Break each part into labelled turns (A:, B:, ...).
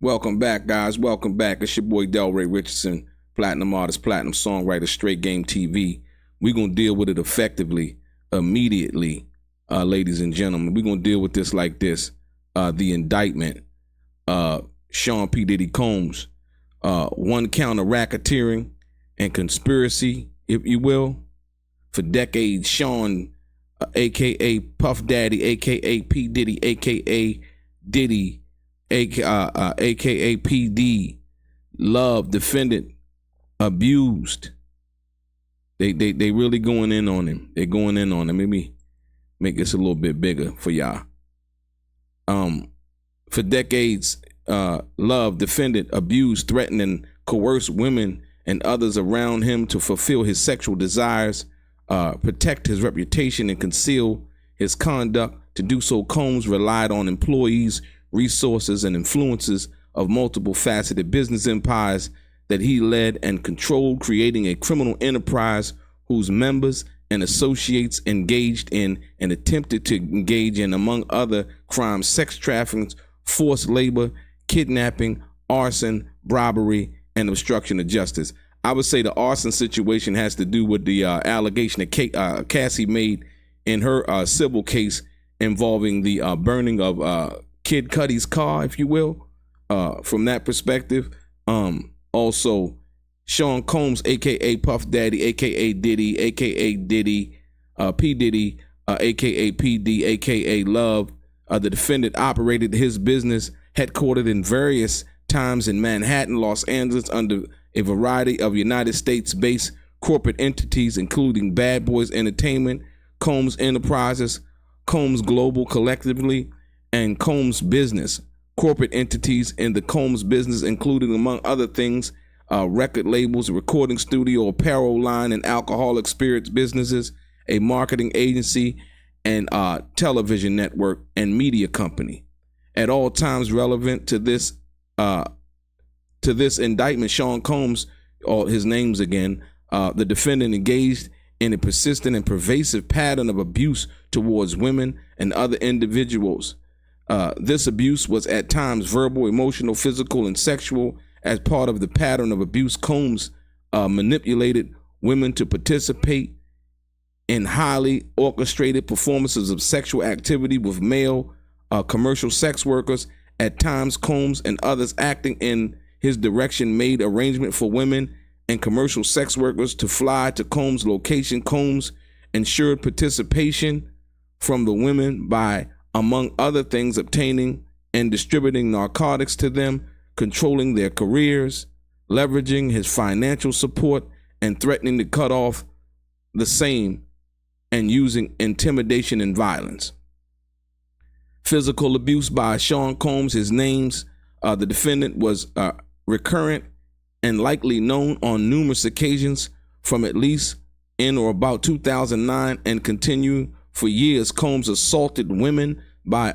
A: Welcome back, guys. Welcome back. It's your boy DELRAY Richardson, platinum artist, platinum songwriter, Straight Game TV. We're going to deal with it effectively, immediately, ladies and gentlemen. We're going to deal with this like this. The indictment, Sean P. Diddy Combs, one count of racketeering and conspiracy, if you will. For decades, Sean, a.k.a. Puff Daddy, a.k.a. P. Diddy, a.k.a. Diddy, aka PD, loved, defended, abused. They really going in on him. They're going in on him. Maybe make this a little bit bigger for y'all. For decades, loved, defended, abused, threatened, and coerced women and others around him to fulfill his sexual desires, protect his reputation, and conceal his conduct. To do so, Combs relied on employees, resources, and influences of multiple faceted business empires that he led and controlled, creating a criminal enterprise whose members and associates engaged in and attempted to engage in, among other crimes, sex trafficking, forced labor, kidnapping, arson, robbery, and obstruction of justice. I would say the arson situation has to do with the allegation that Cassie made in her civil case involving the burning of Kid Cudi's car, if you will. From that perspective, also Sean Combs, aka Puff Daddy, aka Diddy, aka Diddy, P Diddy, aka PD, aka Love, the defendant operated his business headquartered in various times in Manhattan, Los Angeles, under a variety of United States-based corporate entities, including Bad Boys Entertainment, Combs Enterprises, Combs Global collectively, and Combs Business. Corporate entities in the Combs Business including, among other things, record labels, recording studio, apparel line, and alcoholic spirits businesses, a marketing agency, and television network and media company. At all times relevant to this indictment, Sean Combs, all his names again, the defendant engaged in a persistent and pervasive pattern of abuse towards women and other individuals. This abuse was at times verbal, emotional, physical, and sexual. As part of the pattern of abuse, Combs manipulated women to participate in highly orchestrated performances of sexual activity with male commercial sex workers. At times, Combs and others acting in his direction made arrangement for women and commercial sex workers to fly to Combs' location. Combs ensured participation from the women by, among other things, obtaining and distributing narcotics to them, controlling their careers, leveraging his financial support, and threatening to cut off the same, and using intimidation and violence. Physical abuse by Sean Combs, his names, the defendant was recurrent and likely known on numerous occasions from at least in or about 2009 and continuing for years. Combs assaulted women by,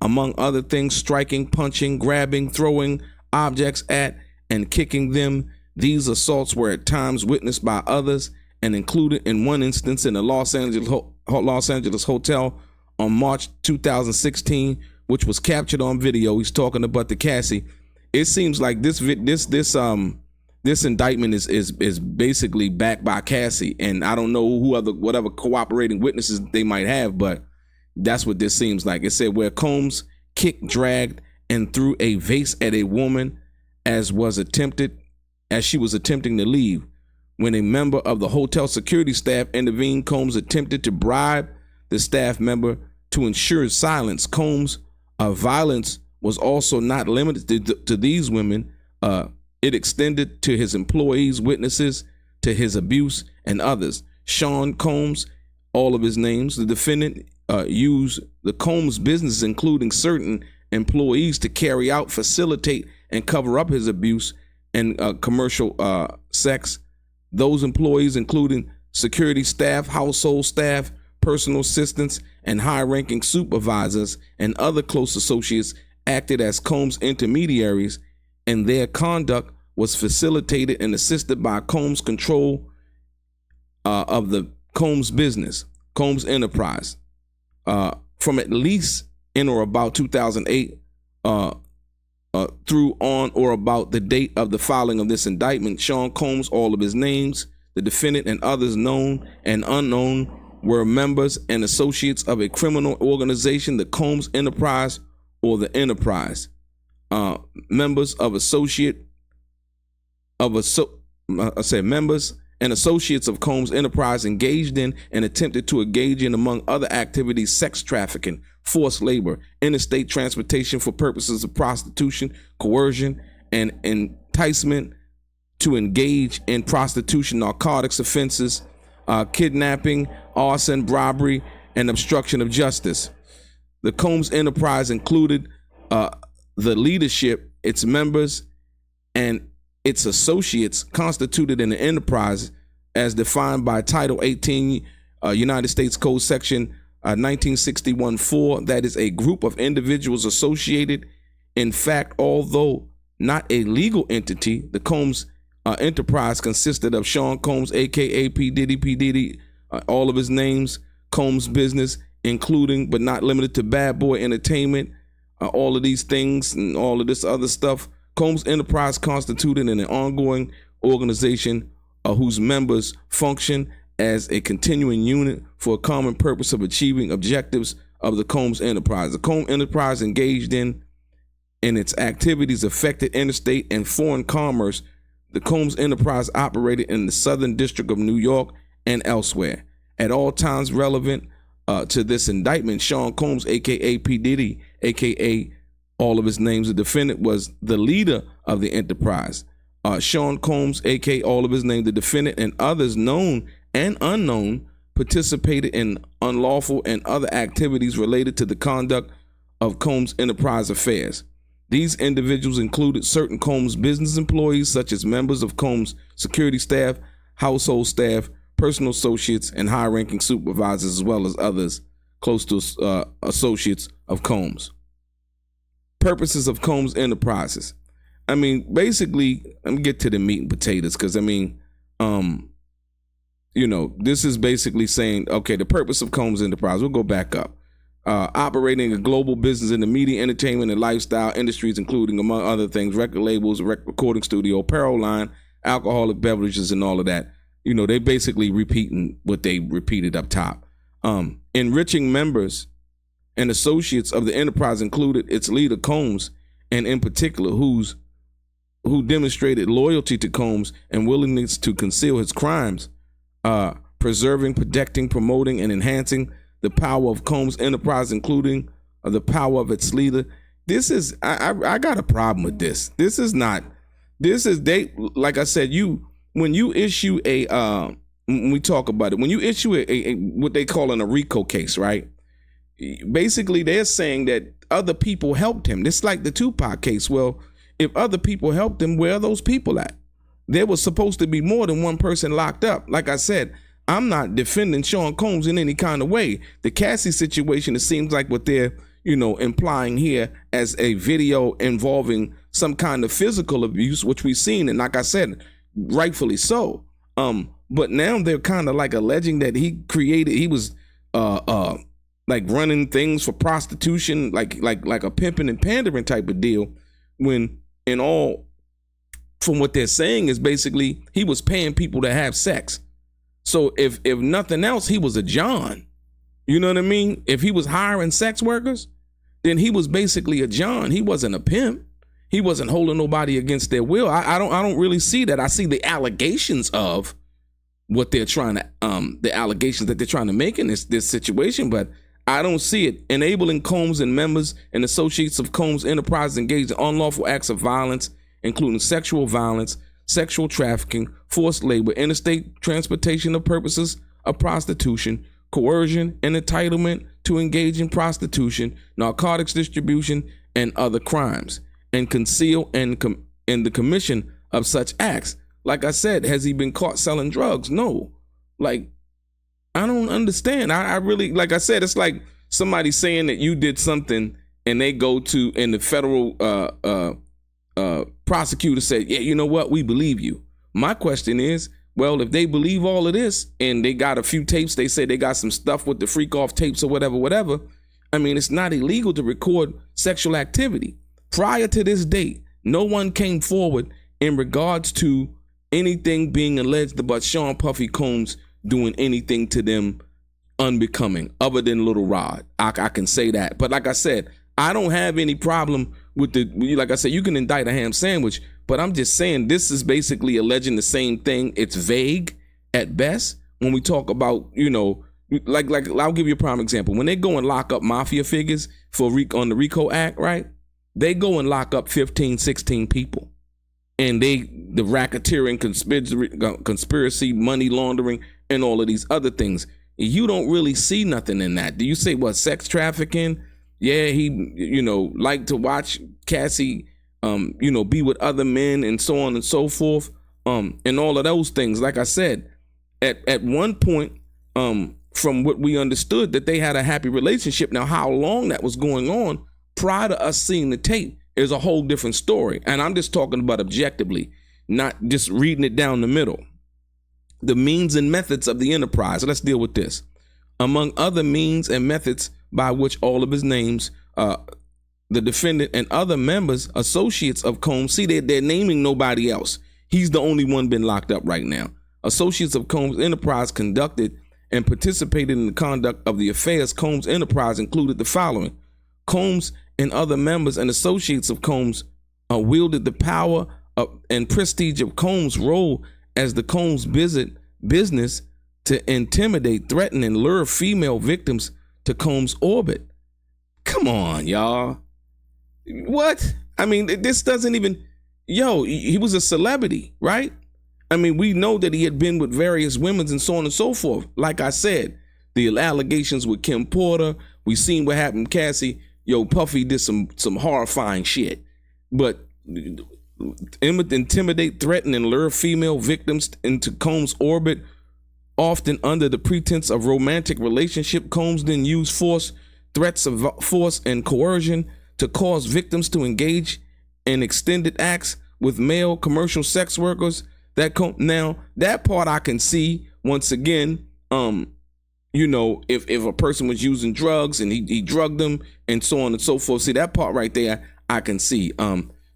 A: among other things, striking, punching, grabbing, throwing objects at, and kicking them. These assaults were at times witnessed by others and included in one instance in a Los Angeles hotel on March 2016, which was captured on video. He's talking about the Cassie. It seems like this indictment is basically backed by Cassie, and I don't know whatever cooperating witnesses they might have, but that's what this seems like. It said where Combs kicked, dragged, and threw a vase at a woman as she was attempting to leave. When a member of the hotel security staff intervened, Combs attempted to bribe the staff member to ensure silence. Combs' violence was also not limited to these women. It extended to his employees, witnesses to his abuse, and others. Sean Combs, all of his names, the defendant used the Combs business, including certain employees, to carry out, facilitate, and cover up his abuse and commercial sex. Those employees, including security staff, household staff, personal assistants, and high-ranking supervisors and other close associates, acted as Combs intermediaries, and their conduct was facilitated and assisted by Combs' control of the Combs business, Combs Enterprise. From at least in or about 2008, through, on, or about the date of the filing of this indictment, Sean Combs, all of his names, the defendant, and others known and unknown were members and associates of a criminal organization, the Combs Enterprise or the Enterprise. Members and associates of Combs Enterprise engaged in and attempted to engage in, among other activities, sex trafficking, forced labor, interstate transportation for purposes of prostitution, coercion, and enticement to engage in prostitution, narcotics offenses, kidnapping, arson, robbery, and obstruction of justice. The Combs Enterprise included the leadership, its members, and its associates constituted in the enterprise as defined by Title 18 United States Code Section 1961-4, that is a group of individuals associated. In fact, although not a legal entity, the Combs Enterprise consisted of Sean Combs, aka P. Diddy, all of his names, Combs Business, including but not limited to Bad Boy Entertainment, all of these things and all of this other stuff. Combs Enterprise constituted an ongoing organization whose members function as a continuing unit for a common purpose of achieving objectives of the Combs Enterprise. The Combs Enterprise engaged in its activities affected interstate and foreign commerce. The Combs Enterprise operated in the Southern District of New York and elsewhere. At all times relevant to this indictment, Sean Combs, aka P. Diddy, aka all of his names, the defendant, was the leader of the enterprise. Sean Combs, aka all of his names, the defendant, and others known and unknown participated in unlawful and other activities related to the conduct of Combs Enterprise affairs. These individuals included certain Combs business employees, such as members of Combs security staff, household staff, personal associates, and high-ranking supervisors, as well as others close to associates of Combs. Purposes of Combs Enterprises. I mean, basically, let me get to the meat and potatoes, because this is basically saying, okay, the purpose of Combs Enterprise, we'll go back up. Operating a global business in the media, entertainment, and lifestyle industries, including, among other things, record labels, recording studio, apparel line, alcoholic beverages, and all of that. They basically repeating what they repeated up top. Enriching members and associates of the enterprise included its leader, Combs, and in particular, who demonstrated loyalty to Combs and willingness to conceal his crimes, preserving, protecting, promoting, and enhancing the power of Combs Enterprise, including the power of its leader. This is, I got a problem with this. Like I said, when you issue when we talk about it, when you issue a what they call a RICO case, right? Basically, they're saying that other people helped him. It's like the Tupac case. Well, if other people helped him, where are those people at? There was supposed to be more than one person locked up. Like I said, I'm not defending Sean Combs in any kind of way. The Cassie situation, it seems like what they're, implying here as a video involving some kind of physical abuse, which we've seen. And like I said, rightfully so. But now they're kind of like alleging that he was like running things for prostitution, like a pimping and pandering type of deal, when from what they're saying is basically he was paying people to have sex. So if nothing else, he was a John. You know what I mean? If he was hiring sex workers, then he was basically a John. He wasn't a pimp. He wasn't holding nobody against their will. I don't really see that. I see the allegations of what they're trying to the allegations that they're trying to make in this situation, but I don't see it. Enabling Combs and members and associates of Combs Enterprise engaged in unlawful acts of violence, including sexual violence, sexual trafficking, forced labor, interstate transportation of purposes of prostitution, coercion, and entitlement to engage in prostitution, narcotics distribution, and other crimes, and conceal in the commission of such acts. Like I said, has he been caught selling drugs? No. Like, I don't understand. I really, like I said, it's like somebody saying that you did something and they go to, and the federal prosecutor said, yeah, you know what? We believe you. My question is, well, if they believe all of this and they got a few tapes, they say they got some stuff with the freak off tapes or whatever. I mean, it's not illegal to record sexual activity. Prior to this date, no one came forward in regards to anything being alleged about Sean Puffy Combs doing anything to them unbecoming, other than Little Rod. I can say that. But like I said, I don't have any problem with like I said, you can indict a ham sandwich, but I'm just saying this is basically alleging the same thing. It's vague at best when we talk about, like I'll give you a prime example. When they go and lock up mafia figures on the RICO Act, right? They go and lock up 15, 16 people. And the racketeering, conspiracy, money laundering, and all of these other things. You don't really see nothing in that. Do you say what, sex trafficking? Yeah, he, like to watch Cassie, be with other men and so on and so forth, and all of those things. Like I said, at one point, from what we understood, that they had a happy relationship. Now, how long that was going on prior to us seeing the tape is a whole different story. And I'm just talking about objectively, not just reading it down the middle. The means and methods of the enterprise. Let's deal with this. Among other means and methods by which all of his names, the defendant and other members, associates of Combs, see, they're naming nobody else. He's the only one been locked up right now. Associates of Combs Enterprise conducted and participated in the conduct of the affairs. Combs Enterprise included the following. Combs and other members and associates of Combs wielded the power and prestige of Combs' role as the Combs business to intimidate, threaten, and lure female victims to Combs' orbit. Come on, y'all. What? I mean, this doesn't even... he was a celebrity, right? I mean, we know that he had been with various women and so on and so forth. Like I said, the allegations with Kim Porter, we seen what happened to Cassie. Puffy did some horrifying shit. But intimidate, threaten, and lure female victims into Combs' orbit, often under the pretense of romantic relationship. Combs then used force, threats of force, and coercion to cause victims to engage in extended acts with male commercial sex workers. Now, that part I can see. Once again, if a person was using drugs and he drugged them and so on and so forth. See, that part right there, I can see.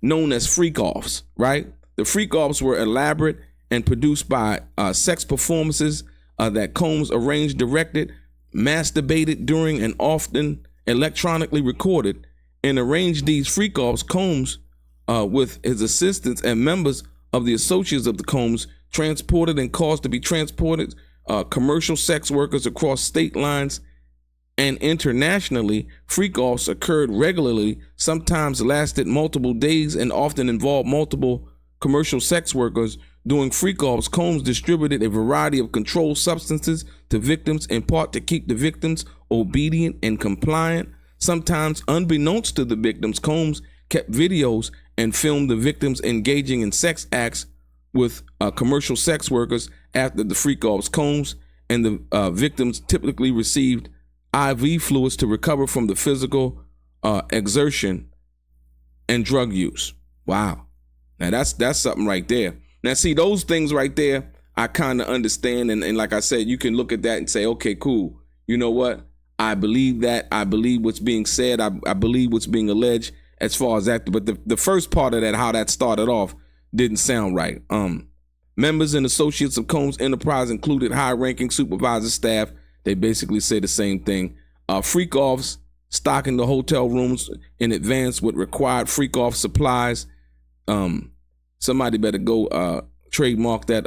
A: Known as freak-offs, right? The freak-offs were elaborate and produced by sex performances that Combs arranged, directed, masturbated during, and often electronically recorded. And arranged these freak-offs, Combs, with his assistants and members of the associates of the Combs, transported and caused to be transported commercial sex workers across state lines and internationally. Freak-offs occurred regularly, sometimes lasted multiple days, and often involved multiple commercial sex workers. During freak-offs, Combs distributed a variety of controlled substances to victims, in part to keep the victims obedient and compliant. Sometimes unbeknownst to the victims, Combs kept videos and filmed the victims engaging in sex acts with commercial sex workers after the freak-offs. Combs and the victims typically received IV fluids to recover from the physical exertion and drug use. Wow. Now that's something right there. Now see, those things right there, I kind of understand. And like I said, you can look at that and say, okay, cool. You know what? I believe that. I believe what's being said. I believe what's being alleged as far as that. But the first part of that, how that started off, didn't sound right. Members and associates of Combs Enterprise included high-ranking supervisor staff. They basically say the same thing. Freak-offs stocking the hotel rooms in advance with required freak-off supplies. Somebody better go trademark that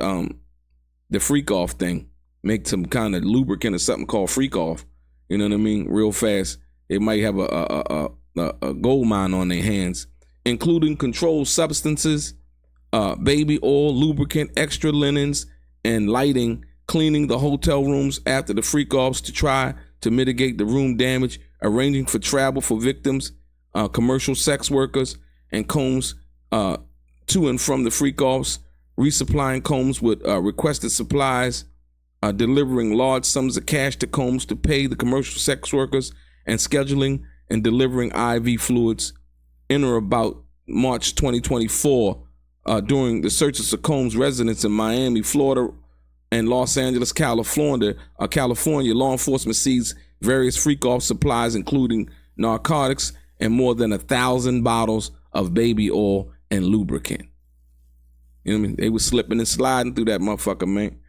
A: the freak-off thing. Make some kind of lubricant or something called freak-off. You know what I mean? Real fast. They might have a gold mine on their hands, including controlled substances, baby oil, lubricant, extra linens, and lighting, cleaning the hotel rooms after the freak-offs to try to mitigate the room damage, arranging for travel for victims, commercial sex workers, and Combs to and from the freak-offs, resupplying Combs with requested supplies, delivering large sums of cash to Combs to pay the commercial sex workers, and scheduling and delivering IV fluids. In or about March 2024, during the searches of Combs' residence in Miami, Florida, and Los Angeles, California, law enforcement seized various freak-off supplies, including narcotics and more than 1,000 bottles of baby oil and lubricant. You know what I mean? They was slipping and sliding through that motherfucker, man.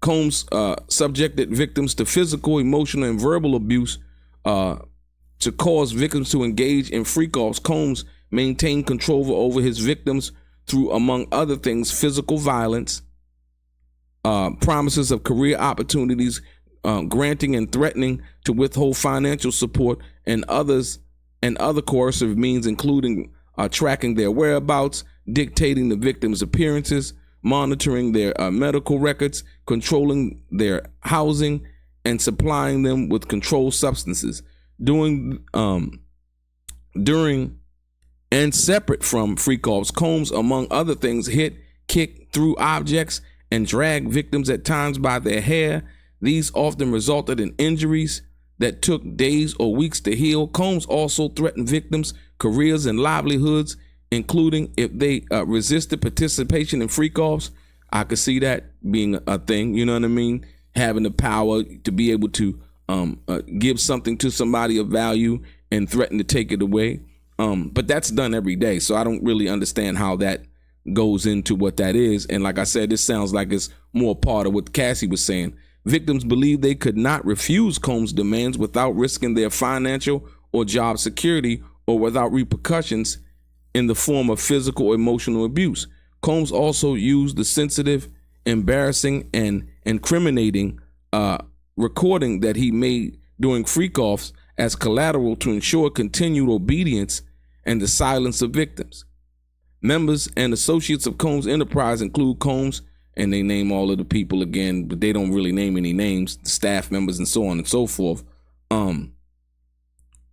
A: Combs subjected victims to physical, emotional, and verbal abuse to cause victims to engage in freak-offs. Combs maintained control over his victims through, among other things, physical violence, promises of career opportunities, granting and threatening to withhold financial support, and other coercive means, including tracking their whereabouts, dictating the victims' appearances, monitoring their medical records, controlling their housing, and supplying them with controlled substances. During and separate from freak-offs, Combs, among other things, hit, kicked, threw objects, and dragged victims at times by their hair. These often resulted in injuries that took days or weeks to heal. Combs also threatened victims' careers and livelihoods, including if they resisted participation in freak-offs. I could see that being a thing, you know what I mean? Having the power to be able to give something to somebody of value and threaten to take it away. But that's done every day, so I don't really understand how that goes into what that is. And like I said, this sounds like it's more part of what Cassie was saying. Victims believed they could not refuse Combs' demands without risking their financial or job security, or without repercussions in the form of physical or emotional abuse. Combs also used the sensitive, embarrassing, and incriminating recording that he made during freak-offs as collateral to ensure continued obedience and the silence of victims. Members and associates of Combs Enterprise include Combs, and they name all of the people again, but they don't really name any names, staff members and so on and so forth.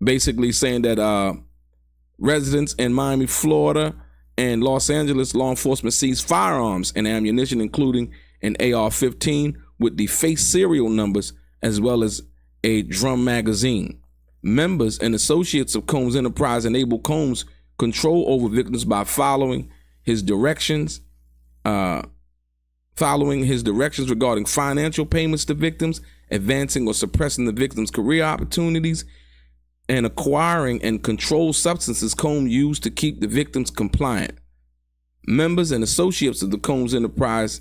A: Basically saying that residents in Miami, Florida, and Los Angeles law enforcement seized firearms and ammunition, including an AR-15 with defaced serial numbers, as well as a drum magazine. Members and associates of Combs Enterprise enabled Combs control over victims by following his directions regarding financial payments to victims, advancing or suppressing the victim's career opportunities, and acquiring and controlled substances Combs used to keep the victims compliant. Members and associates of the Combs Enterprise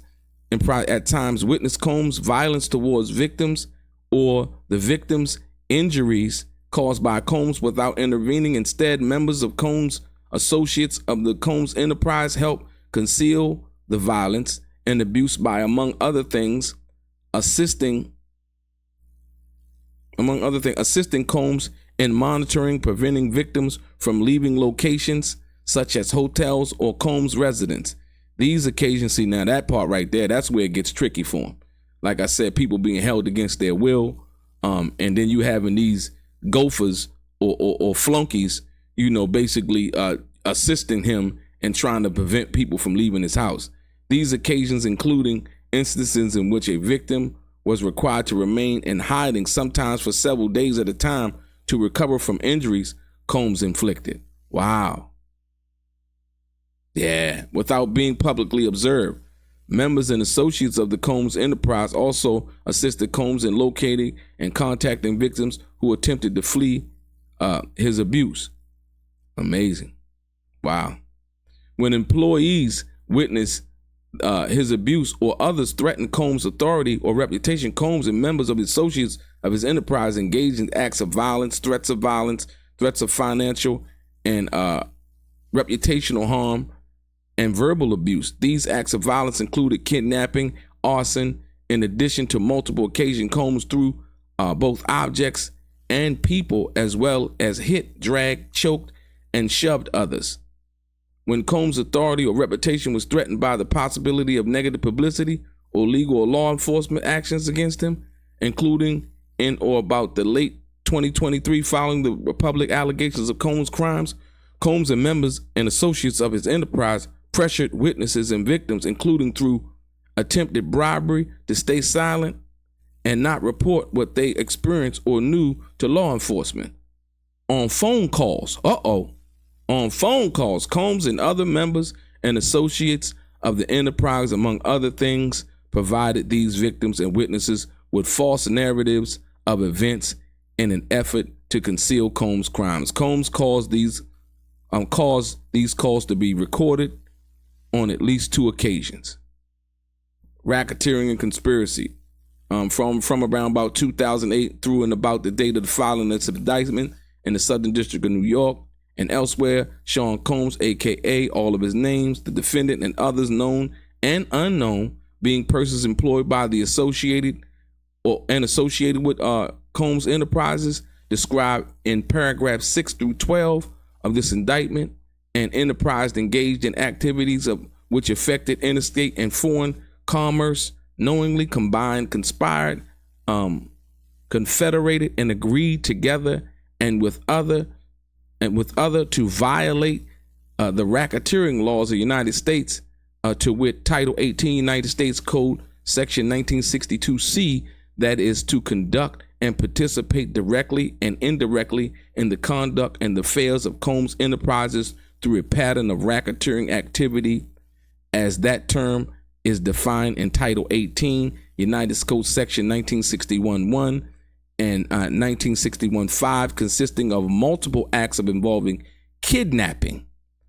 A: at times witnessed Combs' violence towards victims or the victims' injuries caused by Combs without intervening. Instead, members of Combs, associates of the Combs Enterprise, helped conceal the violence and abuse by, among other things, assisting Combs in monitoring, preventing victims from leaving locations such as hotels or Combs' residence. These occasions, see, now that part right there, that's where it gets tricky for them. Like I said, people being held against their will, and then you having these gophers or flunkies, you know, basically assisting him and trying to prevent people from leaving his house. These occasions including instances in which a victim was required to remain in hiding, sometimes for several days at a time, to recover from injuries Combs inflicted. Wow. Yeah, without being publicly observed. Members and associates of the Combs Enterprise also assisted Combs in locating and contacting victims who attempted to flee his abuse. Amazing. Wow. When employees witnessed his abuse or others threatened Combs' authority or reputation, Combs and members of his associates of his enterprise engaged in acts of violence, threats of financial and reputational harm, and verbal abuse. These acts of violence included kidnapping, arson. In addition to multiple occasions, Combs threw both objects and people, as well as hit, dragged, choked, and shoved others. When Combs' authority or reputation was threatened by the possibility of negative publicity or legal or law enforcement actions against him, including in or about the late 2023 following the public allegations of Combs' crimes, Combs and members and associates of his enterprise pressured witnesses and victims, including through attempted bribery, to stay silent and not report what they experienced or knew to law enforcement. On phone calls, Combs and other members and associates of the enterprise, among other things, provided these victims and witnesses with false narratives of events in an effort to conceal Combs' crimes. Combs caused these calls to be recorded on at least 2 occasions. Racketeering and conspiracy. From around about 2008 through and about the date of the filing of this indictment in the Southern District of New York and elsewhere, Sean Combs, aka all of his names, the defendant and others known and unknown, being persons employed by the associated with Combs Enterprises, described in paragraphs 6 through 12 of this indictment, and enterprise engaged in activities of which affected interstate and foreign commerce, knowingly combined, conspired, confederated, and agreed together and with other to violate the racketeering laws of the United States, to wit Title 18 United States Code Section 1962C, that is to conduct and participate directly and indirectly in the conduct and the affairs of Combs Enterprises through a pattern of racketeering activity, as that term is defined in Title 18 United Code Section 1961(1) and 1961(5), consisting of multiple acts of involving kidnapping,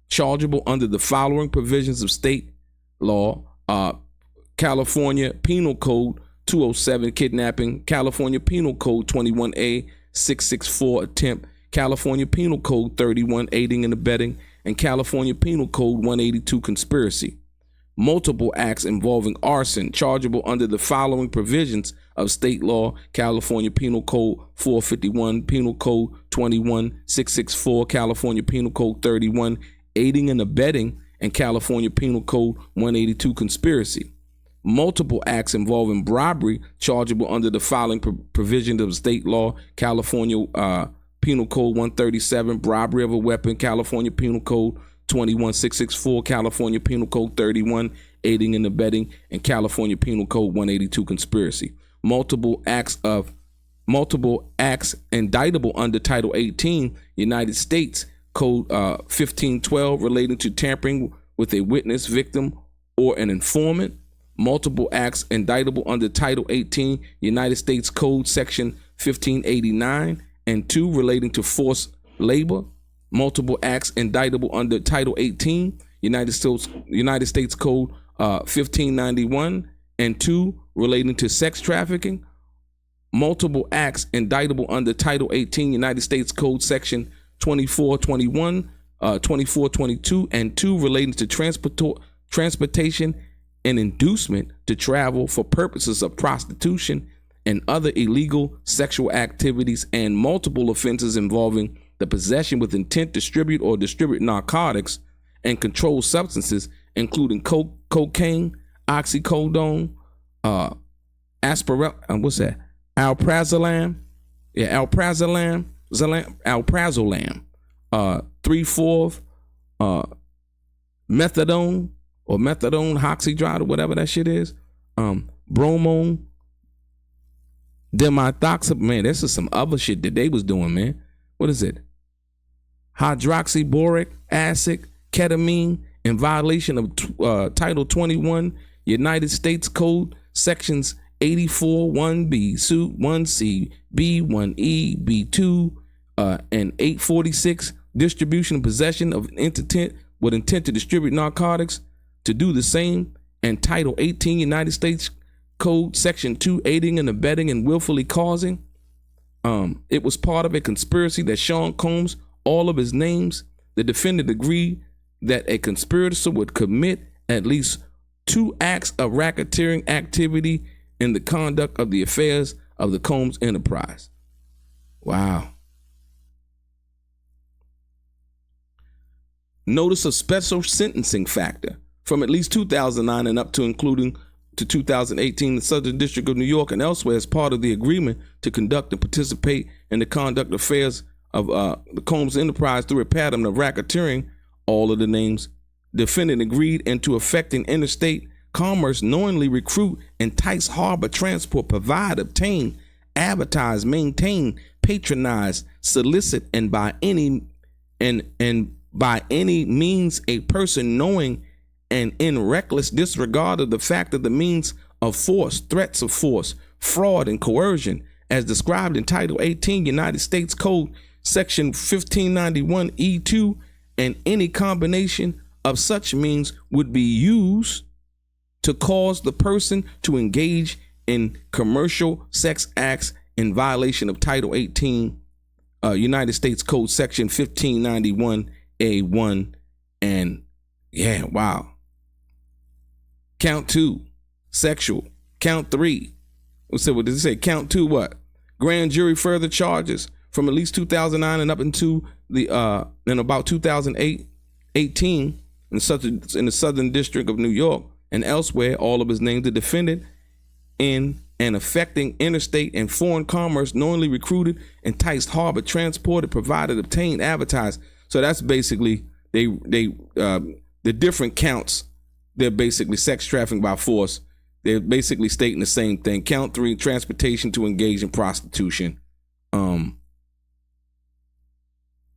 A: chargeable under the following provisions of state law: California Penal Code 207, kidnapping; California Penal Code 21A 664, attempt; California Penal Code 31, aiding and abetting; and California Penal Code 182, conspiracy. Multiple acts involving arson, chargeable under the following provisions of state law: California Penal Code 451, Penal Code 21-664, California Penal Code 31, aiding and abetting; and California Penal Code 182, conspiracy. Multiple acts involving bribery, chargeable under the following provisions of state law: California Penal Code 137, bribery of a weapon; California Penal Code 21-664, California Penal Code 31, aiding and abetting; and California Penal Code 182, conspiracy. Multiple acts indictable under Title 18 United States Code 1512, relating to tampering with a witness, victim, or an informant. Multiple acts indictable under Title 18 United States Code Section 1589 and 2, relating to forced labor. Multiple acts indictable under Title 18 United States Code 1591 and 2, relating to sex trafficking. Multiple acts indictable under Title 18 United States Code Section 2421, 2422, and 2, relating to transportation and inducement to travel for purposes of prostitution and other illegal sexual activities, and multiple offenses involving the possession with intent to distribute or distribute narcotics and controlled substances, including cocaine, oxycodone, alprazolam, alprazolam, 3/4, methadone or methadone hydrochloride or whatever that shit is, bromone, dimethoxy. Man, this is some other shit that they was doing, man. What is it? Hydroxyboric acid, ketamine, in violation of Title 21 United States Code Sections 84, 1B, 1C, B, 1E, B2, and 846, distribution and possession of intent with intent to distribute narcotics, to do the same, and Title 18 United States Code Section 2, aiding and abetting and willfully causing. It was part of a conspiracy that Sean Combs, all of his names, the defendant agreed that a conspirator would commit at least 2 acts of racketeering activity in the conduct of the affairs of the Combs Enterprise. Wow. Notice of special sentencing factor. From at least 2009 and up to including to 2018, the Southern District of New York and elsewhere, as part of the agreement to conduct and participate in the conduct affairs of the Combs Enterprise through a pattern of racketeering, all of the names, defendant agreed into affecting interstate commerce, knowingly recruit, entice, harbor, transport, provide, obtain, advertise, maintain, patronize, solicit, and by any means a person knowing and in reckless disregard of the fact of the means of force, threats of force, fraud, and coercion, as described in Title 18 United States Code Section 1591 E2, and any combination of such means would be used to cause the person to engage in commercial sex acts in violation of Title 18 United States Code Section 1591 A1. And yeah, wow. Count 2, sexual. Count 3. So what did it say? Count 2 what? Grand jury further charges from at least 2009 and up into the in about 2018 in the Southern District of New York and elsewhere, all of his names, the defendant in and affecting interstate and foreign commerce, knowingly recruited, enticed, harbored, transported, provided, obtained, advertised. So that's basically the different counts. They're basically sex trafficking by force. They're basically stating the same thing. Count 3, transportation to engage in prostitution.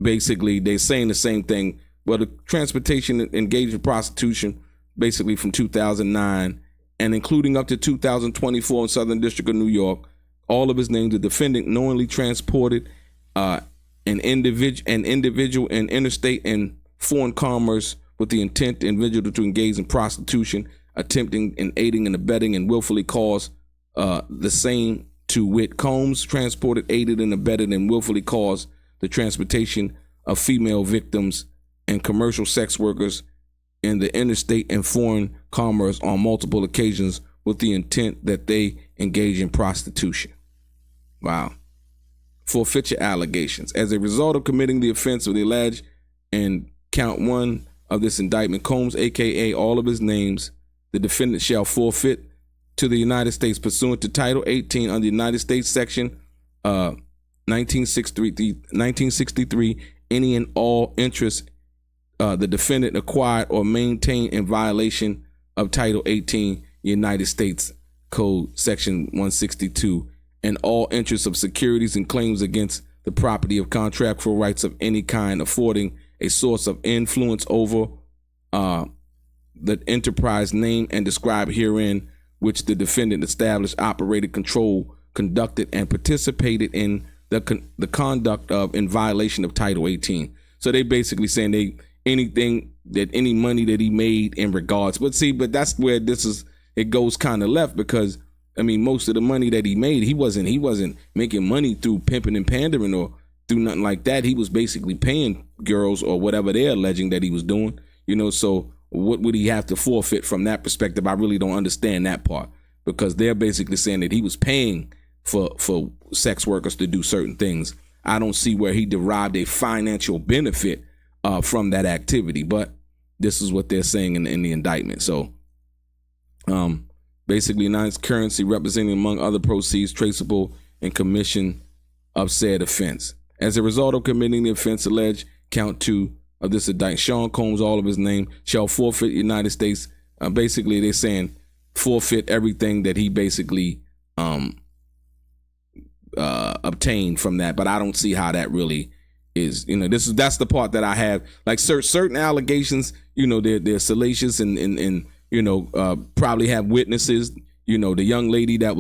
A: Basically, they're saying the same thing. Well, the transportation engaged in prostitution, basically from 2009 and including up to 2024 in Southern District of New York, all of his names, the defendant knowingly transported an individual in interstate and foreign commerce with the intent the individual to engage in prostitution, attempting and aiding and abetting and willfully cause the same, to wit, Combs transported, aided and abetted and willfully caused the transportation of female victims and commercial sex workers in the interstate and foreign commerce on multiple occasions with the intent that they engage in prostitution. Wow. Forfeiture allegations. As a result of committing the offense of the alleged in count 1 of this indictment, Combs, aka all of his names, the defendant shall forfeit to the United States pursuant to Title 18 under the United States Section 1963 any and all interest the defendant acquired or maintained in violation of Title 18 United States Code Section 162, and all interests of securities and claims against the property of contractual rights of any kind affording a source of influence over the enterprise named and described herein, which the defendant established, operated, controlled, conducted, and participated in the conduct of in violation of Title 18. So they basically saying any money that he made in regards, but that's where it goes kind of left, because I mean, most of the money that he made, he wasn't making money through pimping and pandering or through nothing like that. He was basically paying girls or whatever they're alleging that he was doing, so what would he have to forfeit from that perspective? I really don't understand that part, because they're basically saying that he was paying for sex workers to do certain things. I don't see where he derived a financial benefit from that activity, but this is what they're saying in the indictment. So basically, nice currency representing, among other proceeds, traceable in commission of said offense. As a result of committing the offense alleged, count 2 of this indictment, Sean Combs, all of his name, shall forfeit United States. Basically, they're saying forfeit everything that he basically obtained from that. But I don't see how that really is. That's the part that I have. Like certain allegations, they're salacious and probably have witnesses. The young lady that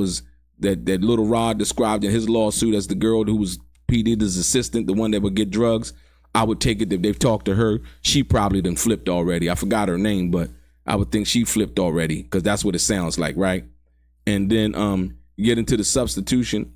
A: Little Rod described in his lawsuit as the girl who was P. Diddy's assistant, the one that would get drugs. I would take it that they've talked to her. She probably done flipped already. I forgot her name, but I would think she flipped already, because that's what it sounds like, right? And then get into the substitute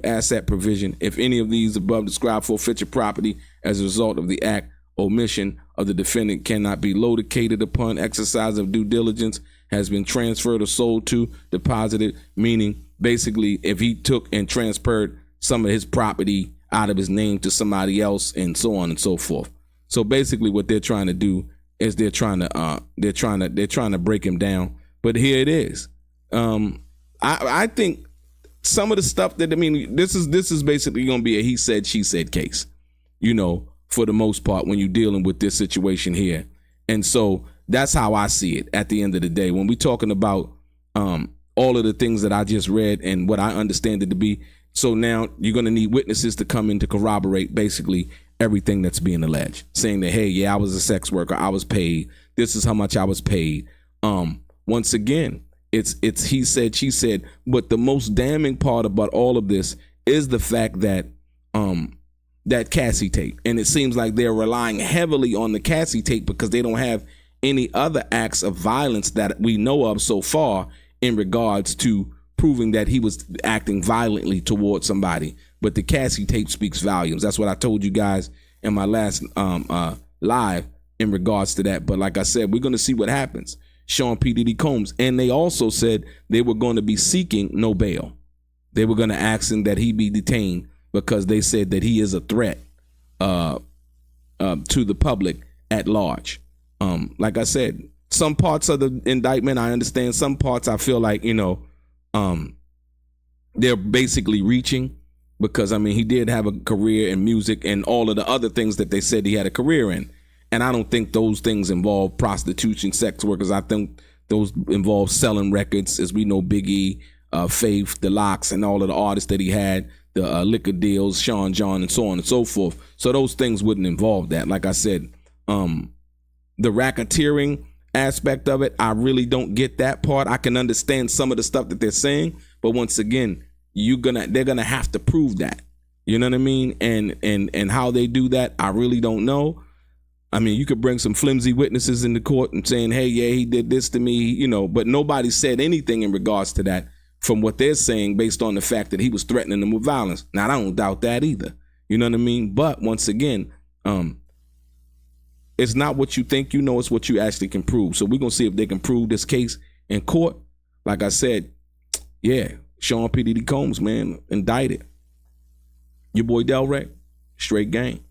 A: asset provision. If any of these above described forfeiture property as a result of the act, omission of the defendant cannot be located upon exercise of due diligence, has been transferred or sold to, deposited, meaning basically if he took and transferred some of his property out of his name to somebody else, and so on and so forth. So basically what they're trying to do is they're trying to break him down. But here it is. I think some of the stuff that, this is basically going to be a he said, she said case, for the most part, when you're dealing with this situation here. And so that's how I see it at the end of the day. When we're talking about all of the things that I just read and what I understand it to be. So now you're going to need witnesses to come in to corroborate basically everything that's being alleged, saying that, hey, yeah, I was a sex worker. I was paid. This is how much I was paid. Once again, it's he said, she said. But the most damning part about all of this is the fact that that Cassie tape, and it seems like they're relying heavily on the Cassie tape because they don't have any other acts of violence that we know of so far in regards to proving that he was acting violently towards somebody. But the Cassie tape speaks volumes. That's what I told you guys in my last live in regards to that. But like I said, we're going to see what happens. Sean P. Diddy Combs. And they also said they were going to be seeking no bail. They were going to ask him that he be detained because they said that he is a threat to the public at large. Like I said, some parts of the indictment I understand. Some parts I feel like, they're basically reaching because, I mean, he did have a career in music and all of the other things that they said he had a career in. And I don't think those things involve prostitution, sex workers. I think those involve selling records, as we know, Biggie, Faith, The Lox, and all of the artists that he had, the liquor deals, Sean John, and so on and so forth. So those things wouldn't involve that. Like I said, the racketeering aspect of it, I really don't get that part. I can understand some of the stuff that they're saying, but once again, they're gonna have to prove that. You know what I mean? And how they do that, I really don't know. I mean, you could bring some flimsy witnesses into court and saying, hey, yeah, he did this to me, but nobody said anything in regards to that from what they're saying based on the fact that he was threatening them with violence. Now, I don't doubt that either. You know what I mean? But once again, it's not what you think you know, it's what you actually can prove. So we're going to see if they can prove this case in court. Like I said, yeah, Sean P. Diddy Combs, man, indicted. Your boy DELRAY, straight game.